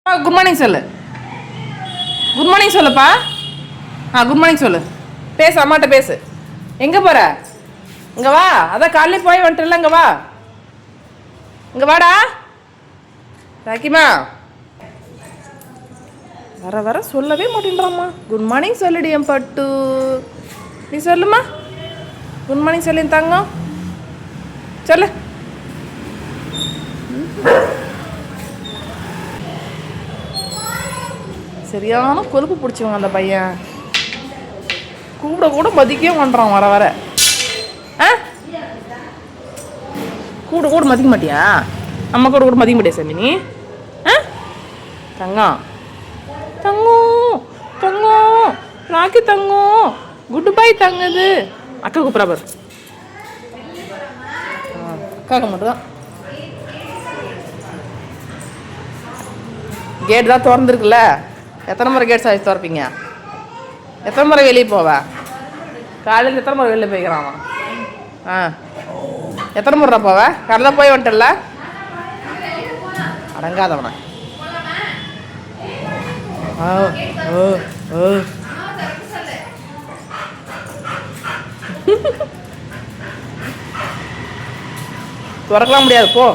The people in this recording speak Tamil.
குட் மார்னிங் சொல்லு. குட் மார்னிங் சொல்லுப்பா. குட் மார்னிங் சொல்லு. பேசு, அம்மாட்ட பேசு. எங்கே போகிற? இங்கே வா. அதான் காலையில் போய் வந்துட்டுல, இங்கே வா. இங்கே வாடா ராக்கிமா. வர வர சொல்லவே மாட்டேன்றாம்மா. குட் மார்னிங் சொல்லுடி என் பட்டு. நீ சொல்லுமா. குட் மார்னிங் சொல்லு தங்கம். சொல்லு. சரியான கொழுப்பு பிடிச்சவங்க அந்த பையன். கூட கூட மதிக்கவே பண்ணுறான் வர வர. கூட கூட மதிக்க மாட்டியா? அம்மா கூட கூட மதிக்க மாட்டியா சாமி நீ? தங்கம் தங்கம் தங்கம் ராக்கி தங்கம். குட் பை தங்குது. அக்கா கூப்பிட்றா பாரு. அக்காவுக்கு மட்டும்தான் கேட் தான் திறந்துருக்குல்ல. எத்தனை முறை கேட் சாய்ச்சி திறப்பீங்க? எத்தனை முறை வெளியே போவா? காலையில் எத்தனை முறை வெளியில் போய்க்கிறான் அவன்? எத்தனை முறை போவ? காலையில் போய் வந்துட்டல. அடங்காதவன. திறக்கலாம் முடியாது போ.